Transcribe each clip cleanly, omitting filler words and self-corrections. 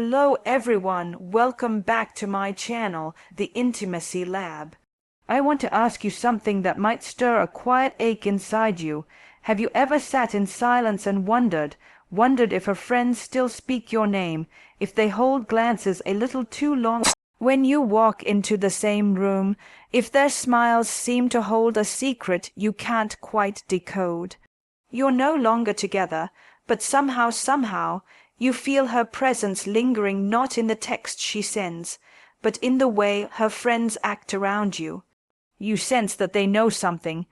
Hello everyone, welcome back to my channel, The Intimacy Lab. I want to ask you something that might stir a quiet ache inside you. Have you ever sat in silence and wondered if her friends still speak your name, if they hold glances a little too long when you walk into the same room, if their smiles seem to hold a secret you can't quite decode? You're no longer together, but somehow, you feel her presence lingering, not in the text she sends, but in the way her friends act around you. You sense that they know something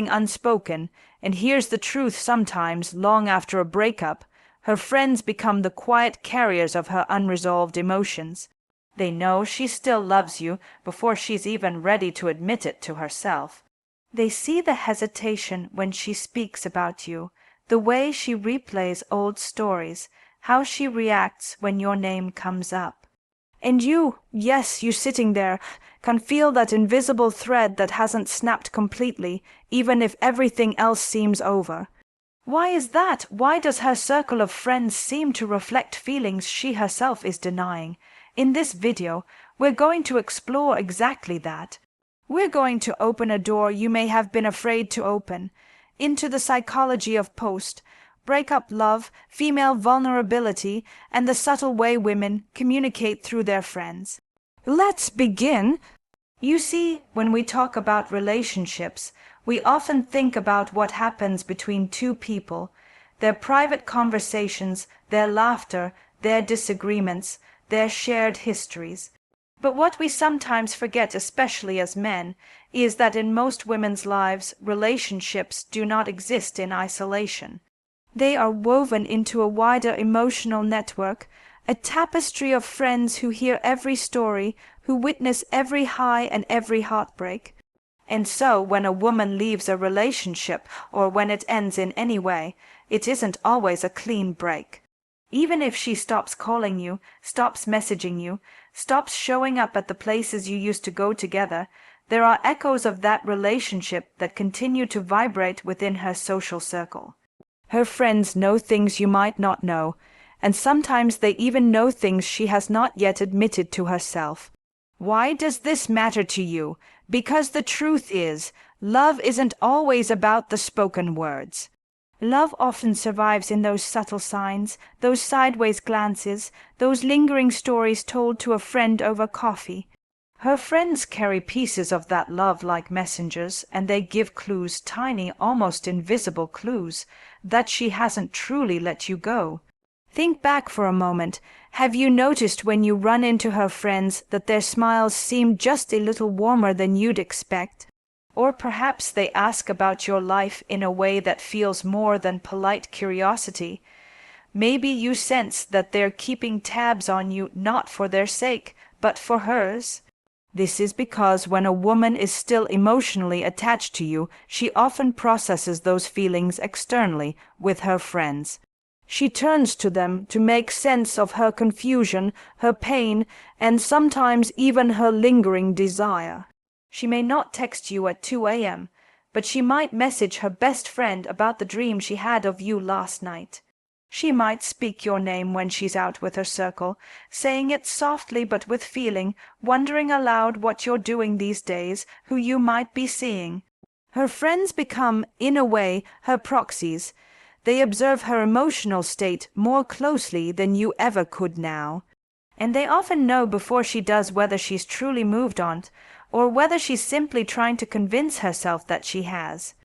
unspoken, and here's the truth: sometimes, long after a breakup, her friends become the quiet carriers of her unresolved emotions. They know she still loves you before she's even ready to admit it to herself. They see the hesitation when she speaks about you, the way she replays old stories, how she reacts when your name comes up. And you, yes, you sitting there, can feel that invisible thread that hasn't snapped completely, even if everything else seems over. Why is that? Why does her circle of friends seem to reflect feelings she herself is denying? In this video, we're going to explore exactly that. We're going to open a door you may have been afraid to open, into the psychology of post-breakup love, female vulnerability, and the subtle way women communicate through their friends. Let's begin. You see, when we talk about relationships, we often think about what happens between two people, their private conversations, their laughter, their disagreements, their shared histories. But what we sometimes forget, especially as men, is that in most women's lives, relationships do not exist in isolation. They are woven into a wider emotional network, a tapestry of friends who hear every story, who witness every high and every heartbreak. And so, when a woman leaves a relationship, or when it ends in any way, it isn't always a clean break. Even if she stops calling you, stops messaging you, stops showing up at the places you used to go together, there are echoes of that relationship that continue to vibrate within her social circle. Her friends know things you might not know, and sometimes they even know things she has not yet admitted to herself. Why does this matter to you? Because the truth is, love isn't always about the spoken words. Love often survives in those subtle signs, those sideways glances, those lingering stories told to a friend over coffee. Her friends carry pieces of that love like messengers, and they give clues, tiny, almost invisible clues, that she hasn't truly let you go. Think back for a moment. Have you noticed when you run into her friends that their smiles seem just a little warmer than you'd expect? Or perhaps they ask about your life in a way that feels more than polite curiosity. Maybe you sense that they're keeping tabs on you not for their sake, but for hers. This is because when a woman is still emotionally attached to you, she often processes those feelings externally with her friends. She turns to them to make sense of her confusion, her pain, and sometimes even her lingering desire. She may not text you at 2 a.m., but she might message her best friend about the dream she had of you last night. She might speak your name when she's out with her circle, saying it softly but with feeling, wondering aloud what you're doing these days, who you might be seeing. Her friends become, in a way, her proxies. They observe her emotional state more closely than you ever could now. And they often know before she does whether she's truly moved on, or whether she's simply trying to convince herself that she has.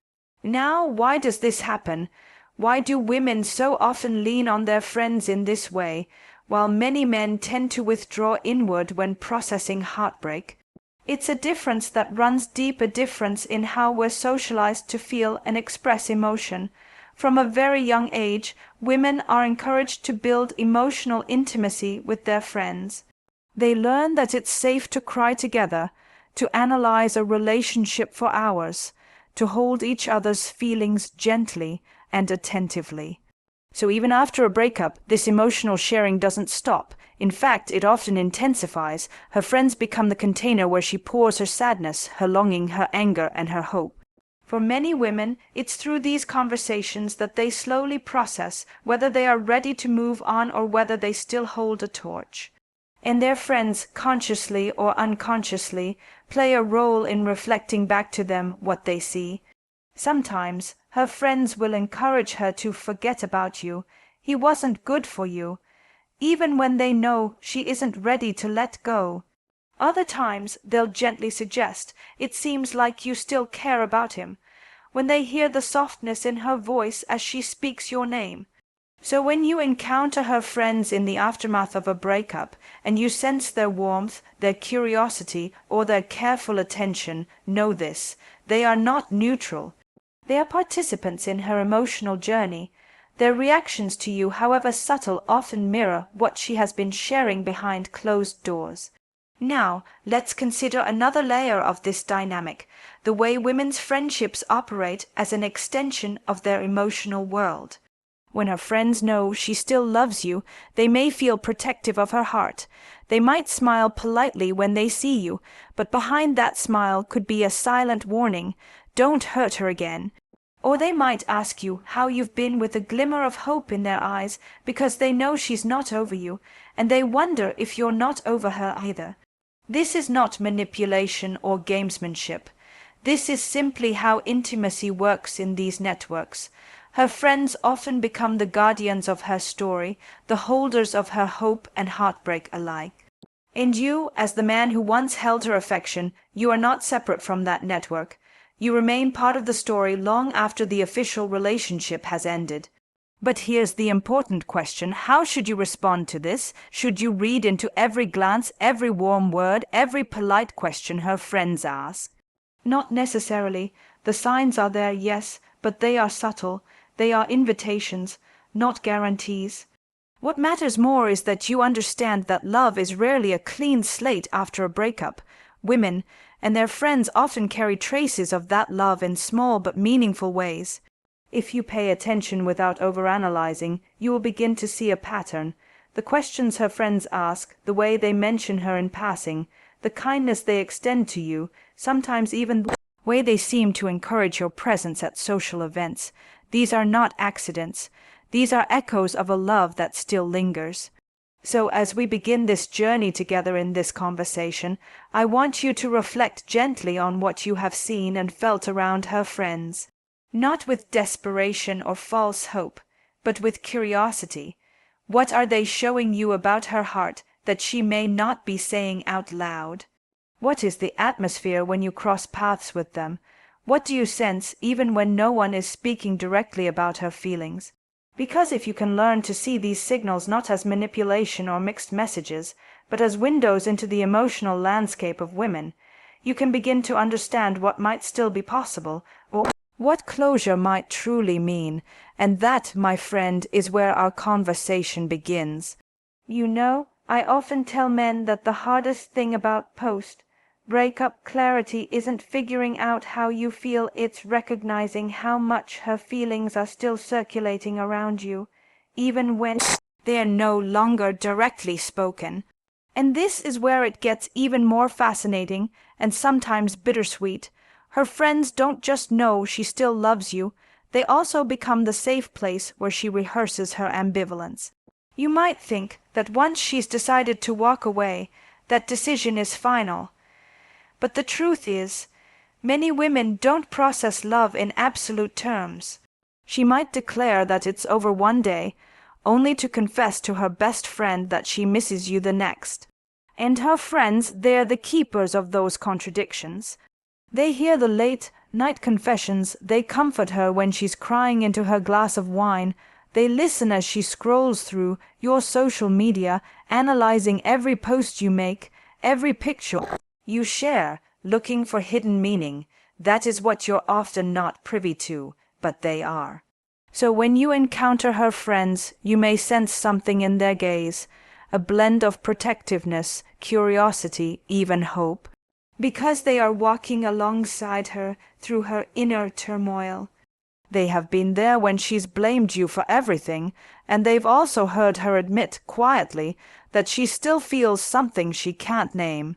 Now, why does this happen? Why do women so often lean on their friends in this way, while many men tend to withdraw inward when processing heartbreak? It's a difference that runs deep, a difference in how we're socialized to feel and express emotion. From a very young age, women are encouraged to build emotional intimacy with their friends. They learn that it's safe to cry together, to analyze a relationship for hours, to hold each other's feelings gently and attentively. So even after a breakup, this emotional sharing doesn't stop. In fact, it often intensifies. Her friends become the container where she pours her sadness, her longing, her anger, and her hope. For many women, it's through these conversations that they slowly process whether they are ready to move on or whether they still hold a torch. And their friends, consciously or unconsciously, play a role in reflecting back to them what they see. Sometimes her friends will encourage her to forget about you. He wasn't good for you, even when they know she isn't ready to let go. Other times they'll gently suggest, it seems like you still care about him, when they hear the softness in her voice as she speaks your name. So when you encounter her friends in the aftermath of a breakup, and you sense their warmth, their curiosity, or their careful attention, know this: they are not neutral. They are participants in her emotional journey. Their reactions to you, however subtle, often mirror what she has been sharing behind closed doors. Now, let's consider another layer of this dynamic, the way women's friendships operate as an extension of their emotional world. When her friends know she still loves you, they may feel protective of her heart. They might smile politely when they see you, but behind that smile could be a silent warning, "Don't hurt her again." Or they might ask you how you've been with a glimmer of hope in their eyes, because they know she's not over you, and they wonder if you're not over her either. This is not manipulation or gamesmanship. This is simply how intimacy works in these networks. Her friends often become the guardians of her story, the holders of her hope and heartbreak alike. And you, as the man who once held her affection, you are not separate from that network. You remain part of the story long after the official relationship has ended. But here's the important question: how should you respond to this? Should you read into every glance, every warm word, every polite question her friends ask? Not necessarily. The signs are there, yes, but they are subtle. They are invitations, not guarantees. What matters more is that you understand that love is rarely a clean slate after a breakup. Women and their friends often carry traces of that love in small but meaningful ways. If you pay attention without overanalyzing, you will begin to see a pattern. The questions her friends ask, the way they mention her in passing, the kindness they extend to you, sometimes even the way they seem to encourage your presence at social events. These are not accidents. These are echoes of a love that still lingers. So as we begin this journey together in this conversation, I want you to reflect gently on what you have seen and felt around her friends. Not with desperation or false hope, but with curiosity. What are they showing you about her heart that she may not be saying out loud? What is the atmosphere when you cross paths with them? What do you sense even when no one is speaking directly about her feelings? Because if you can learn to see these signals not as manipulation or mixed messages, but as windows into the emotional landscape of women, you can begin to understand what might still be possible, or what closure might truly mean. And that, my friend, is where our conversation begins. You know, I often tell men that the hardest thing about post-breakup clarity isn't figuring out how you feel, it's recognizing how much her feelings are still circulating around you, even when they are no longer directly spoken. And this is where it gets even more fascinating and sometimes bittersweet. Her friends don't just know she still loves you, they also become the safe place where she rehearses her ambivalence. You might think that once she's decided to walk away, that decision is final. But the truth is, many women don't process love in absolute terms. She might declare that it's over one day, only to confess to her best friend that she misses you the next. And her friends, they're the keepers of those contradictions. They hear the late-night confessions, they comfort her when she's crying into her glass of wine, they listen as she scrolls through your social media, analyzing every post you make, every picture you share, looking for hidden meaning. That is what you're often not privy to, but they are. So when you encounter her friends, you may sense something in their gaze, a blend of protectiveness, curiosity, even hope, because they are walking alongside her through her inner turmoil. They have been there when she's blamed you for everything, and they've also heard her admit quietly that she still feels something she can't name.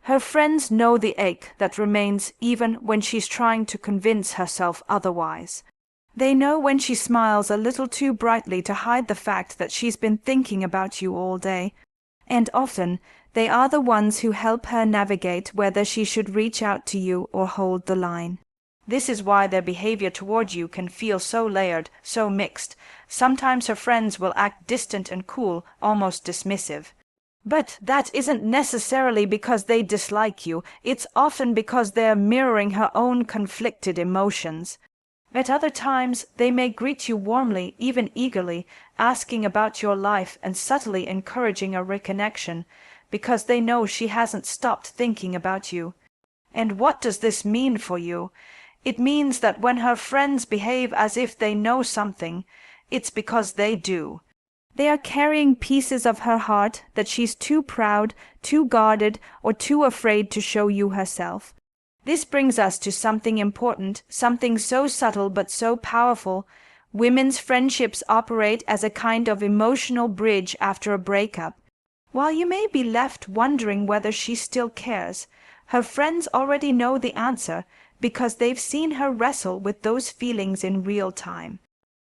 Her friends know the ache that remains even when she's trying to convince herself otherwise. They know when she smiles a little too brightly to hide the fact that she's been thinking about you all day, and often they are the ones who help her navigate whether she should reach out to you or hold the line. This is why their behavior toward you can feel so layered, so mixed. Sometimes her friends will act distant and cool, almost dismissive. But that isn't necessarily because they dislike you, it's often because they're mirroring her own conflicted emotions. At other times, they may greet you warmly, even eagerly, asking about your life and subtly encouraging a reconnection, because they know she hasn't stopped thinking about you. And what does this mean for you? It means that when her friends behave as if they know something, it's because they do. They are carrying pieces of her heart that she's too proud, too guarded, or too afraid to show you herself. This brings us to something important, something so subtle but so powerful. Women's friendships operate as a kind of emotional bridge after a breakup. While you may be left wondering whether she still cares, her friends already know the answer because they've seen her wrestle with those feelings in real time.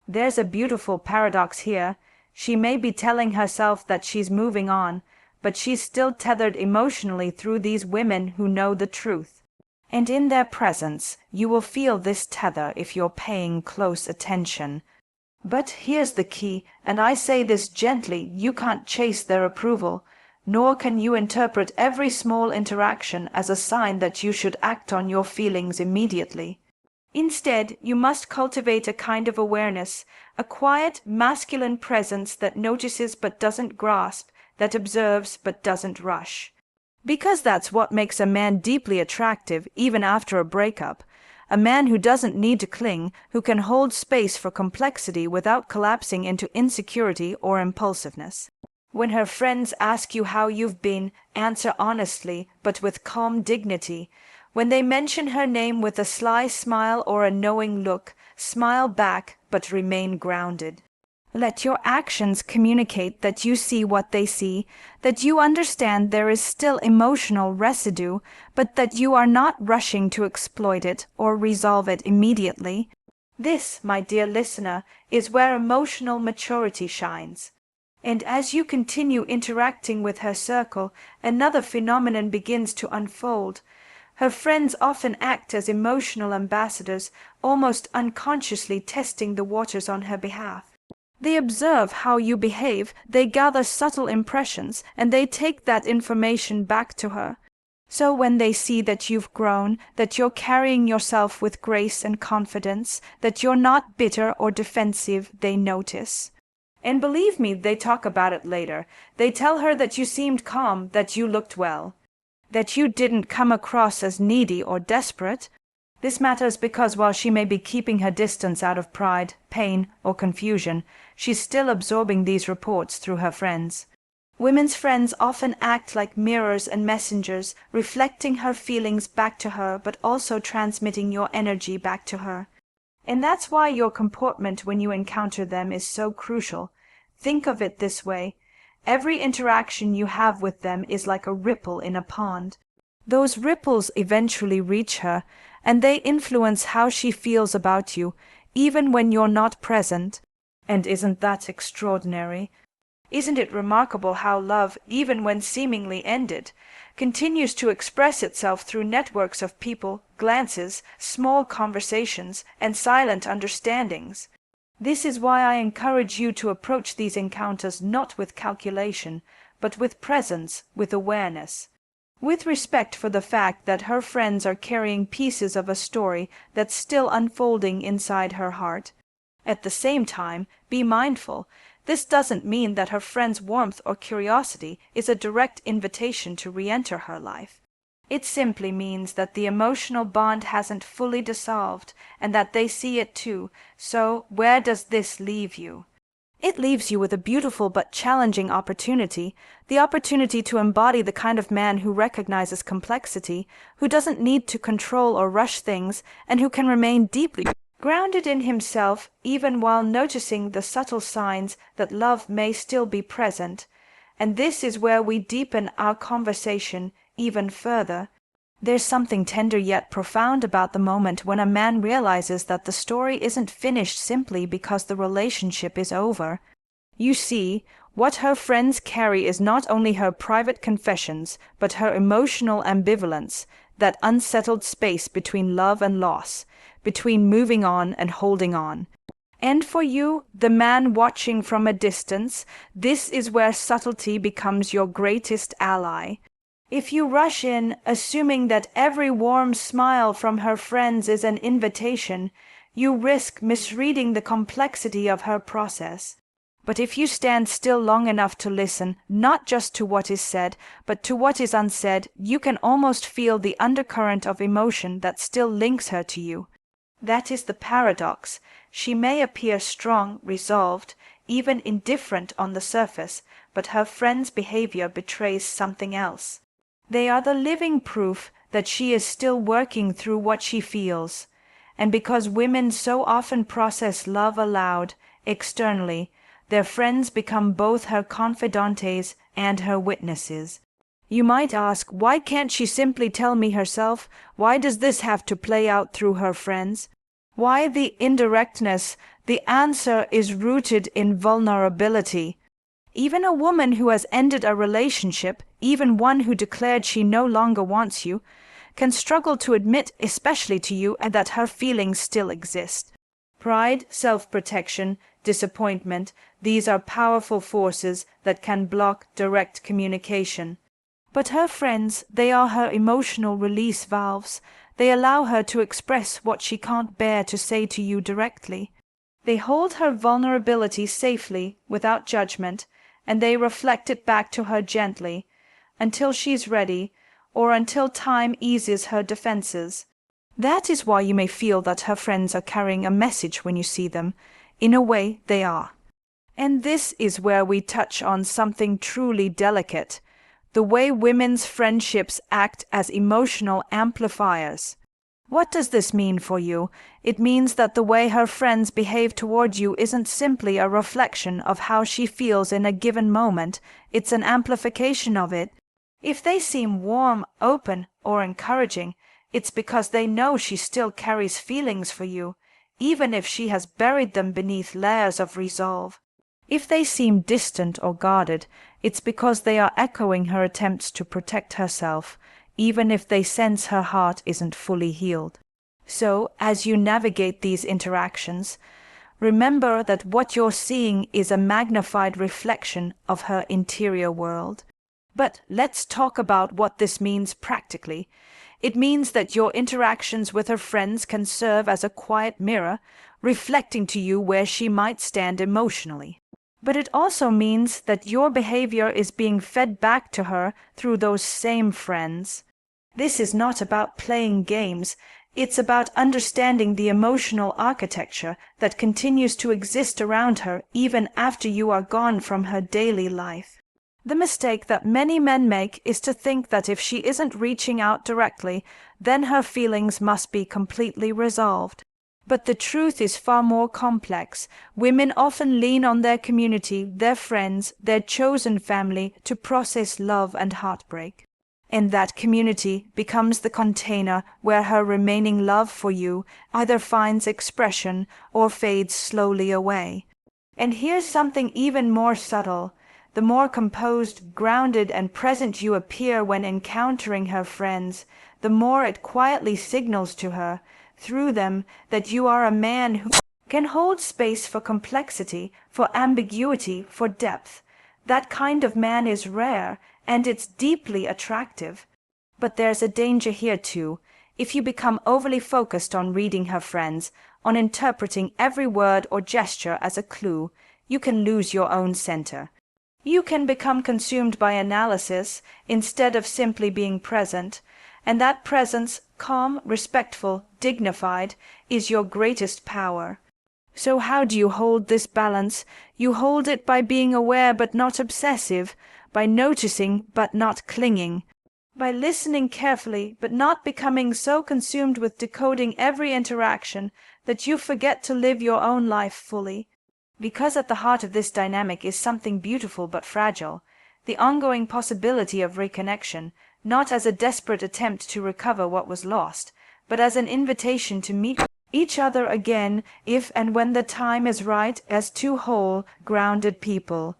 There's a beautiful paradox here. She may be telling herself that she's moving on, but she's still tethered emotionally through these women who know the truth. And in their presence, you will feel this tether if you're paying close attention. But here's the key, and I say this gently, you can't chase their approval, nor can you interpret every small interaction as a sign that you should act on your feelings immediately. Instead, you must cultivate a kind of awareness, a quiet, masculine presence that notices but doesn't grasp, that observes but doesn't rush. Because that's what makes a man deeply attractive even after a breakup. A man who doesn't need to cling, who can hold space for complexity without collapsing into insecurity or impulsiveness. When her friends ask you how you've been, answer honestly, but with calm dignity. When they mention her name with a sly smile or a knowing look, smile back, but remain grounded. Let your actions communicate that you see what they see, that you understand there is still emotional residue, but that you are not rushing to exploit it or resolve it immediately. This, my dear listener, is where emotional maturity shines. And as you continue interacting with her circle, another phenomenon begins to unfold. Her friends often act as emotional ambassadors, almost unconsciously testing the waters on her behalf. They observe how you behave, they gather subtle impressions, and they take that information back to her. So when they see that you've grown, that you're carrying yourself with grace and confidence, that you're not bitter or defensive, they notice. And believe me, they talk about it later. They tell her that you seemed calm, that you looked well, that you didn't come across as needy or desperate. This matters because while she may be keeping her distance out of pride, pain, or confusion, she's still absorbing these reports through her friends. Women's friends often act like mirrors and messengers, reflecting her feelings back to her, but also transmitting your energy back to her. And that's why your comportment when you encounter them is so crucial. Think of it this way. Every interaction you have with them is like a ripple in a pond. Those ripples eventually reach her, and they influence how she feels about you, even when you're not present. And isn't that extraordinary? Isn't it remarkable how love, even when seemingly ended, continues to express itself through networks of people, glances, small conversations, and silent understandings? This is why I encourage you to approach these encounters not with calculation, but with presence, with awareness. With respect for the fact that her friends are carrying pieces of a story that's still unfolding inside her heart. At the same time, be mindful. This doesn't mean that her friend's warmth or curiosity is a direct invitation to re-enter her life. It simply means that the emotional bond hasn't fully dissolved, and that they see it too. So where does this leave you? It leaves you with a beautiful but challenging opportunity, the opportunity to embody the kind of man who recognizes complexity, who doesn't need to control or rush things, and who can remain deeply grounded in himself even while noticing the subtle signs that love may still be present. And this is where we deepen our conversation even further. There's something tender yet profound about the moment when a man realizes that the story isn't finished simply because the relationship is over. You see, what her friends carry is not only her private confessions, but her emotional ambivalence, that unsettled space between love and loss, between moving on and holding on. And for you, the man watching from a distance, this is where subtlety becomes your greatest ally. If you rush in, assuming that every warm smile from her friends is an invitation, you risk misreading the complexity of her process. But if you stand still long enough to listen, not just to what is said, but to what is unsaid, you can almost feel the undercurrent of emotion that still links her to you. That is the paradox. She may appear strong, resolved, even indifferent on the surface, but her friend's behavior betrays something else. They are the living proof that she is still working through what she feels. And because women so often process love aloud, externally, their friends become both her confidantes and her witnesses. You might ask, why can't she simply tell me herself? Why does this have to play out through her friends? Why the indirectness? The answer is rooted in vulnerability. Even a woman who has ended a relationship, even one who declared she no longer wants you, can struggle to admit, especially to you, that her feelings still exist. Pride, self-protection, disappointment, these are powerful forces that can block direct communication. But her friends, they are her emotional release valves. They allow her to express what she can't bear to say to you directly. They hold her vulnerability safely, without judgment, and they reflect it back to her gently, until she's ready, or until time eases her defenses. That is why you may feel that her friends are carrying a message when you see them. In a way, they are. And this is where we touch on something truly delicate, the way women's friendships act as emotional amplifiers. What does this mean for you? It means that the way her friends behave toward you isn't simply a reflection of how she feels in a given moment, it's an amplification of it. If they seem warm, open, or encouraging, it's because they know she still carries feelings for you, even if she has buried them beneath layers of resolve. If they seem distant or guarded, it's because they are echoing her attempts to protect herself, even if they sense her heart isn't fully healed. So, as you navigate these interactions, remember that what you're seeing is a magnified reflection of her interior world. But let's talk about what this means practically. It means that your interactions with her friends can serve as a quiet mirror, reflecting to you where she might stand emotionally. But it also means that your behavior is being fed back to her through those same friends. This is not about playing games, it's about understanding the emotional architecture that continues to exist around her even after you are gone from her daily life. The mistake that many men make is to think that if she isn't reaching out directly, then her feelings must be completely resolved. But the truth is far more complex. Women often lean on their community, their friends, their chosen family to process love and heartbreak. And that community becomes the container where her remaining love for you either finds expression or fades slowly away. And here's something even more subtle. The more composed, grounded, and present you appear when encountering her friends, the more it quietly signals to her, through them, that you are a man who can hold space for complexity, for ambiguity, for depth. That kind of man is rare, and it's deeply attractive. But there's a danger here too. If you become overly focused on reading her friends, on interpreting every word or gesture as a clue, you can lose your own center. You can become consumed by analysis instead of simply being present, and that presence, calm, respectful, dignified, is your greatest power. So how do you hold this balance? You hold it by being aware but not obsessive, by noticing but not clinging, by listening carefully but not becoming so consumed with decoding every interaction that you forget to live your own life fully. Because at the heart of this dynamic is something beautiful but fragile, the ongoing possibility of reconnection, not as a desperate attempt to recover what was lost, but as an invitation to meet each other again if and when the time is right as two whole, grounded people.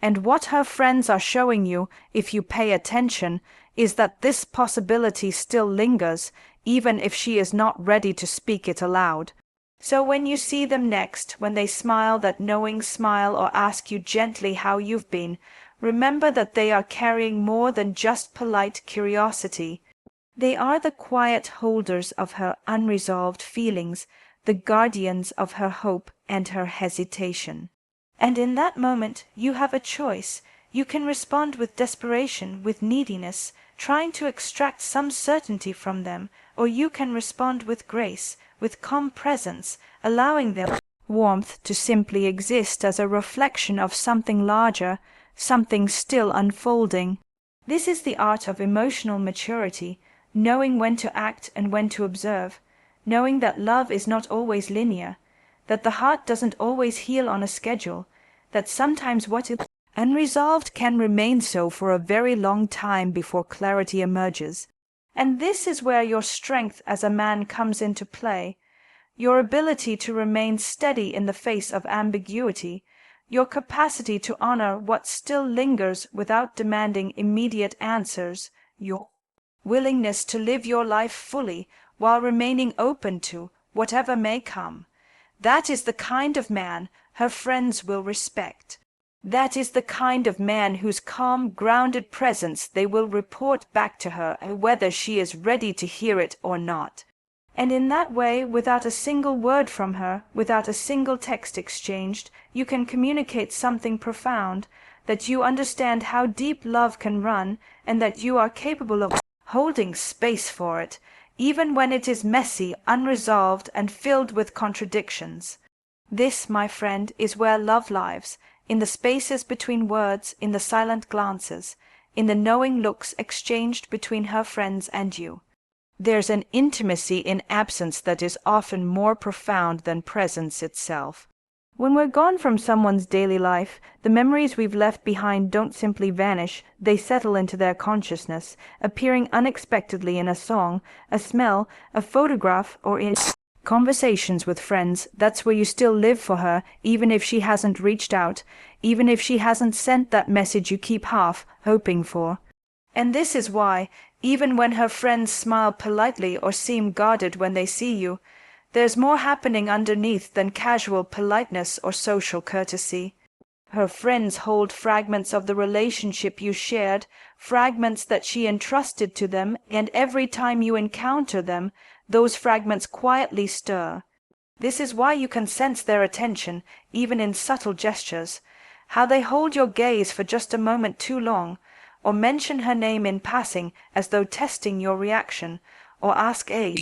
And what her friends are showing you, if you pay attention, is that this possibility still lingers, even if she is not ready to speak it aloud. So when you see them next, when they smile that knowing smile or ask you gently how you've been, remember that they are carrying more than just polite curiosity. They are the quiet holders of her unresolved feelings, the guardians of her hope and her hesitation. And in that moment you have a choice. You can respond with desperation, with neediness, trying to extract some certainty from them, or you can respond with grace, with calm presence, allowing their warmth to simply exist as a reflection of something larger, something still unfolding. This is the art of emotional maturity, knowing when to act and when to observe, knowing that love is not always linear, that the heart doesn't always heal on a schedule, that sometimes what is unresolved can remain so for a very long time before clarity emerges. And this is where your strength as a man comes into play, your ability to remain steady in the face of ambiguity, your capacity to honor what still lingers without demanding immediate answers, your willingness to live your life fully while remaining open to whatever may come. That is the kind of man her friends will respect. That is the kind of man whose calm, grounded presence they will report back to her, whether she is ready to hear it or not. And in that way, without a single word from her, without a single text exchanged, you can communicate something profound, that you understand how deep love can run, and that you are capable of holding space for it, even when it is messy, unresolved, and filled with contradictions. This, my friend, is where love lives, in the spaces between words, in the silent glances, in the knowing looks exchanged between her friends and you. There's an intimacy in absence that is often more profound than presence itself. When we're gone from someone's daily life, the memories we've left behind don't simply vanish, they settle into their consciousness, appearing unexpectedly in a song, a smell, a photograph, or in conversations with friends. That's where you still live for her, even if she hasn't reached out, even if she hasn't sent that message you keep half hoping for. And this is why, even when her friends smile politely or seem guarded when they see you, there's more happening underneath than casual politeness or social courtesy. Her friends hold fragments of the relationship you shared, fragments that she entrusted to them, and every time you encounter them, those fragments quietly stir. This is why you can sense their attention, even in subtle gestures, how they hold your gaze for just a moment too long, or mention her name in passing as though testing your reaction, or ask a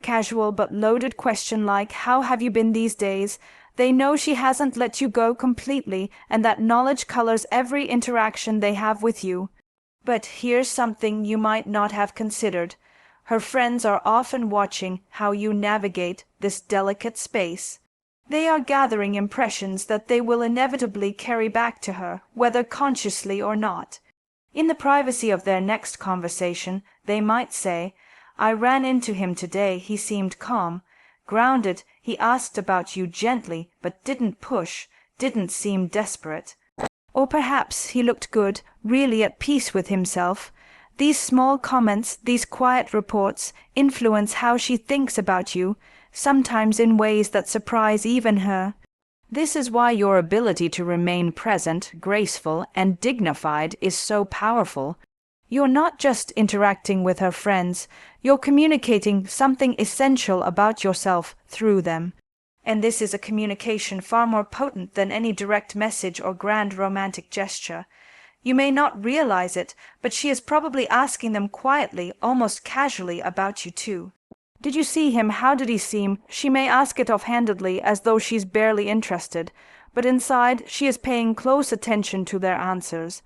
casual but loaded question like, "How have you been these days?" They know she hasn't let you go completely, and that knowledge colors every interaction they have with you. But here's something you might not have considered. Her friends are often watching how you navigate this delicate space. They are gathering impressions that they will inevitably carry back to her, whether consciously or not. In the privacy of their next conversation, they might say, "I ran into him today, he seemed calm, grounded, he asked about you gently, but didn't push, didn't seem desperate." Or perhaps he looked good, really at peace with himself. These small comments, these quiet reports, influence how she thinks about you, sometimes in ways that surprise even her. This is why your ability to remain present, graceful, and dignified is so powerful. You're not just interacting with her friends, you're communicating something essential about yourself through them. And this is a communication far more potent than any direct message or grand romantic gesture. You may not realize it, but she is probably asking them quietly, almost casually, about you too. "Did you see him? How did he seem?" She may ask it offhandedly, as though she's barely interested, but inside she is paying close attention to their answers.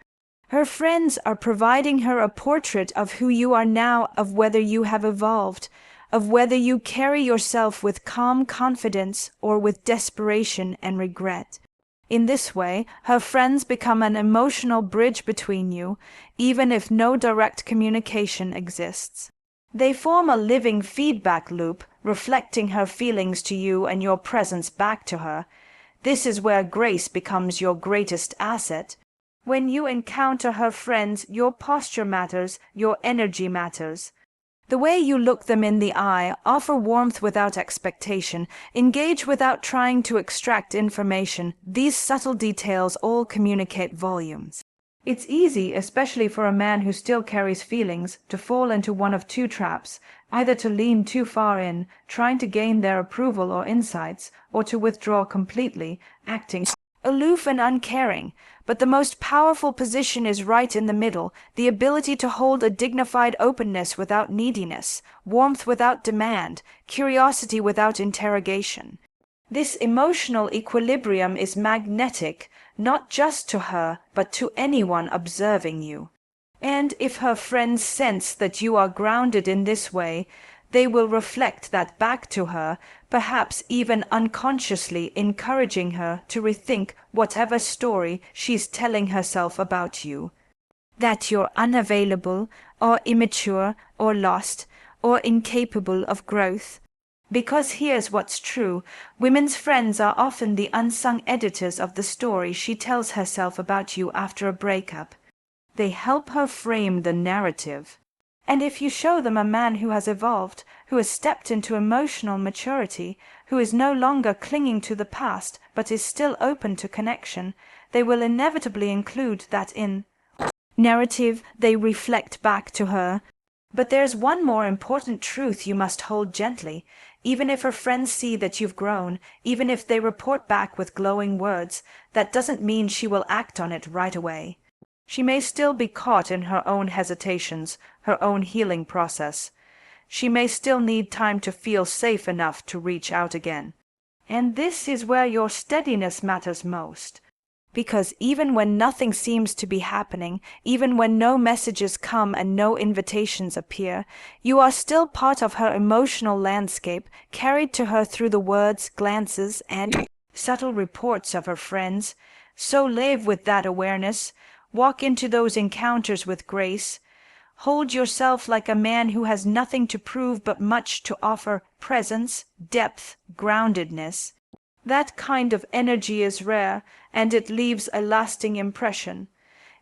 Her friends are providing her a portrait of who you are now, of whether you have evolved, of whether you carry yourself with calm confidence or with desperation and regret. In this way, her friends become an emotional bridge between you, even if no direct communication exists. They form a living feedback loop, reflecting her feelings to you and your presence back to her. This is where grace becomes your greatest asset. When you encounter her friends, your posture matters, your energy matters. The way you look them in the eye, offer warmth without expectation, engage without trying to extract information, these subtle details all communicate volumes. It's easy, especially for a man who still carries feelings, to fall into one of two traps, either to lean too far in, trying to gain their approval or insights, or to withdraw completely, acting aloof and uncaring. But the most powerful position is right in the middle, the ability to hold a dignified openness without neediness, warmth without demand, curiosity without interrogation. This emotional equilibrium is magnetic, not just to her, but to anyone observing you. And if her friends sense that you are grounded in this way, they will reflect that back to her, perhaps even unconsciously encouraging her to rethink whatever story she's telling herself about you. That you're unavailable, or immature, or lost, or incapable of growth. Because here's what's true, women's friends are often the unsung editors of the story she tells herself about you after a breakup. They help her frame the narrative. And if you show them a man who has evolved, who has stepped into emotional maturity, who is no longer clinging to the past but is still open to connection, they will inevitably include that in narrative they reflect back to her. But there's one more important truth you must hold gently. Even if her friends see that you've grown, even if they report back with glowing words, that doesn't mean she will act on it right away. She may still be caught in her own hesitations, her own healing process. She may still need time to feel safe enough to reach out again. And this is where your steadiness matters most. Because even when nothing seems to be happening, even when no messages come and no invitations appear, you are still part of her emotional landscape, carried to her through the words, glances, and subtle reports of her friends. So live with that awareness. Walk into those encounters with grace. Hold yourself like a man who has nothing to prove but much to offer: presence, depth, groundedness. That kind of energy is rare, and it leaves a lasting impression.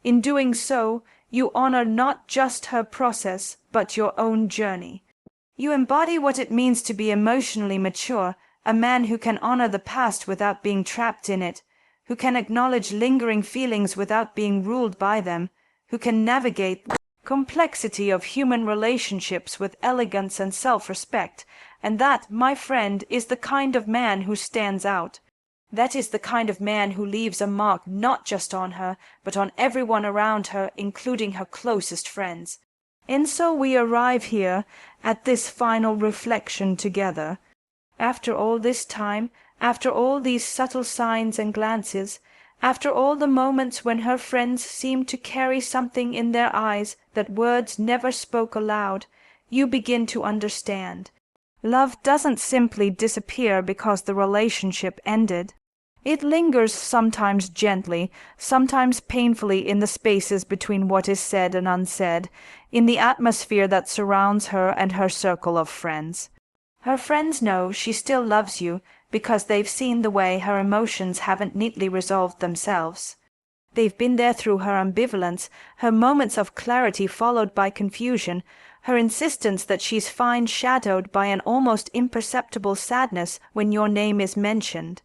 In doing so, you honor not just her process, but your own journey. You embody what it means to be emotionally mature, a man who can honor the past without being trapped in it, who can acknowledge lingering feelings without being ruled by them, who can navigate the complexity of human relationships with elegance and self-respect. And that, my friend, is the kind of man who stands out. That is the kind of man who leaves a mark not just on her, but on everyone around her, including her closest friends. And so we arrive here at this final reflection together. After all this time, after all these subtle signs and glances, after all the moments when her friends seemed to carry something in their eyes that words never spoke aloud, you begin to understand. Love doesn't simply disappear because the relationship ended. It lingers, sometimes gently, sometimes painfully, in the spaces between what is said and unsaid, in the atmosphere that surrounds her and her circle of friends. Her friends know she still loves you because they've seen the way her emotions haven't neatly resolved themselves. They've been there through her ambivalence, her moments of clarity followed by confusion, her insistence that she's fine shadowed by an almost imperceptible sadness when your name is mentioned.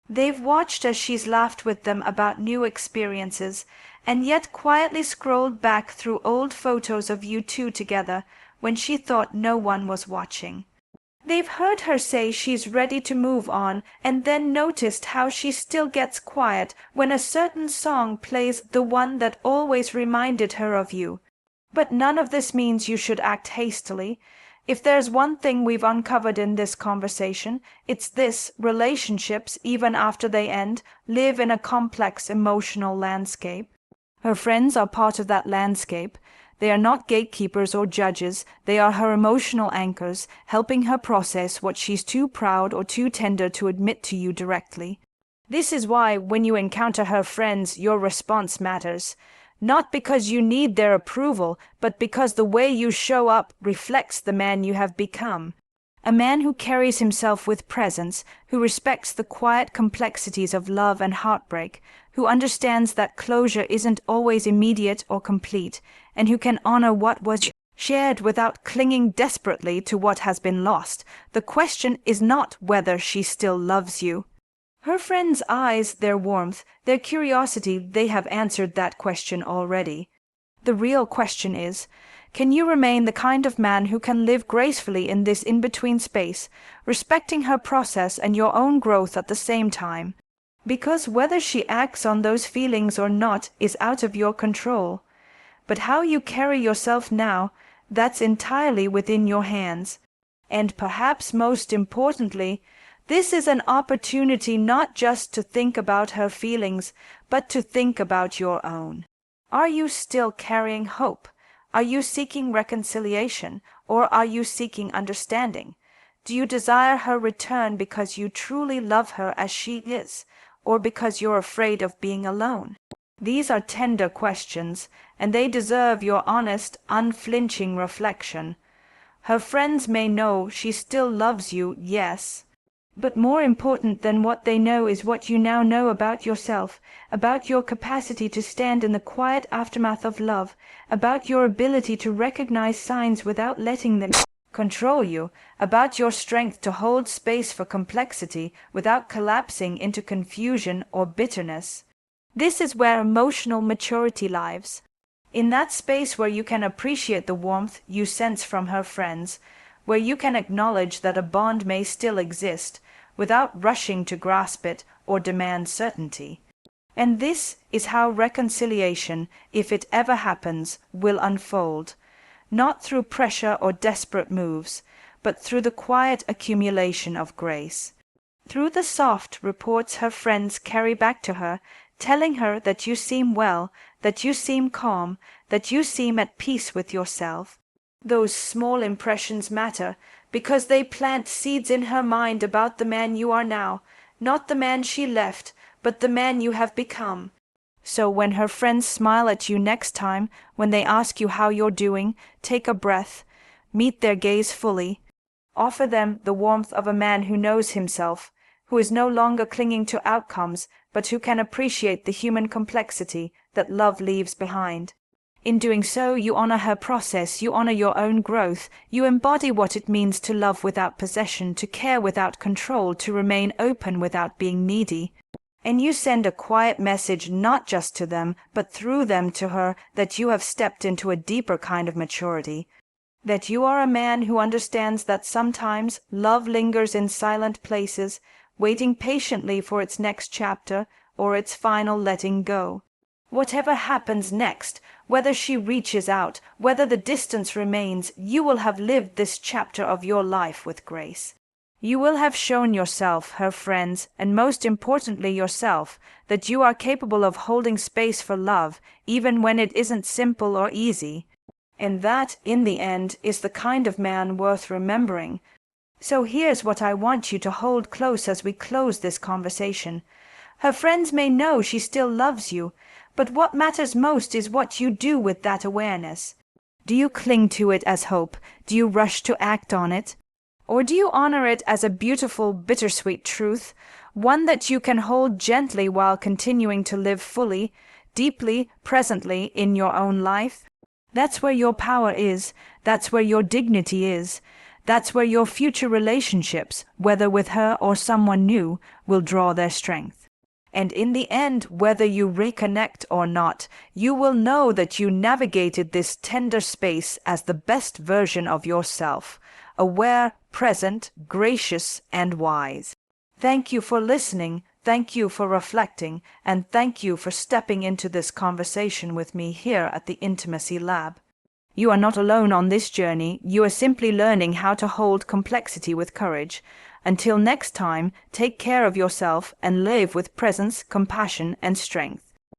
They've watched as she's laughed with them about new experiences, and yet quietly scrolled back through old photos of you two together when she thought no one was watching. They've heard her say she's ready to move on, and then noticed how she still gets quiet when a certain song plays, the one that always reminded her of you. But none of this means you should act hastily. If there's one thing we've uncovered in this conversation, it's this: relationships, even after they end, live in a complex emotional landscape. Her friends are part of that landscape. They are not gatekeepers or judges. They are her emotional anchors, helping her process what she's too proud or too tender to admit to you directly. This is why, when you encounter her friends, your response matters. Not because you need their approval, but because the way you show up reflects the man you have become. A man who carries himself with presence, who respects the quiet complexities of love and heartbreak, who understands that closure isn't always immediate or complete, and who can honor what was shared without clinging desperately to what has been lost. The question is not whether she still loves you. Her friends' eyes, their warmth, their curiosity, they have answered that question already. The real question is, can you remain the kind of man who can live gracefully in this in-between space, respecting her process and your own growth at the same time? Because whether she acts on those feelings or not is out of your control. But how you carry yourself now, that's entirely within your hands. And perhaps most importantly, this is an opportunity not just to think about her feelings, but to think about your own. Are you still carrying hope? Are you seeking reconciliation, or are you seeking understanding? Do you desire her return because you truly love her as she is, or because you're afraid of being alone? These are tender questions, and they deserve your honest, unflinching reflection. Her friends may know she still loves you, yes. But more important than what they know is what you now know about yourself, about your capacity to stand in the quiet aftermath of love, about your ability to recognize signs without letting them control you, about your strength to hold space for complexity without collapsing into confusion or bitterness. This is where emotional maturity lies. In that space where you can appreciate the warmth you sense from her friends, where you can acknowledge that a bond may still exist, without rushing to grasp it or demand certainty. And this is how reconciliation, if it ever happens, will unfold, not through pressure or desperate moves, but through the quiet accumulation of grace. Through the soft reports her friends carry back to her, telling her that you seem well, that you seem calm, that you seem at peace with yourself. Those small impressions matter, because they plant seeds in her mind about the man you are now, not the man she left, but the man you have become. So when her friends smile at you next time, when they ask you how you're doing, take a breath, meet their gaze fully. Offer them the warmth of a man who knows himself, who is no longer clinging to outcomes, but who can appreciate the human complexity that love leaves behind. In doing so, you honor her process, you honor your own growth, you embody what it means to love without possession, to care without control, to remain open without being needy. And you send a quiet message not just to them, but through them to her, that you have stepped into a deeper kind of maturity, that you are a man who understands that sometimes love lingers in silent places, waiting patiently for its next chapter or its final letting go. Whatever happens next, whether she reaches out, whether the distance remains, you will have lived this chapter of your life with grace. You will have shown yourself, her friends, and most importantly yourself, that you are capable of holding space for love, even when it isn't simple or easy. And that, in the end, is the kind of man worth remembering. So here's what I want you to hold close as we close this conversation. Her friends may know she still loves you, but what matters most is what you do with that awareness. Do you cling to it as hope? Do you rush to act on it? Or do you honor it as a beautiful, bittersweet truth, one that you can hold gently while continuing to live fully, deeply, presently in your own life? That's where your power is. That's where your dignity is. That's where your future relationships, whether with her or someone new, will draw their strength. And in the end, whether you reconnect or not, you will know that you navigated this tender space as the best version of yourself, aware, present, gracious, and wise. Thank you for listening, thank you for reflecting, and thank you for stepping into this conversation with me here at the Intimacy Lab. You are not alone on this journey, you are simply learning how to hold complexity with courage. Until next time, take care of yourself and live with presence, compassion, and strength.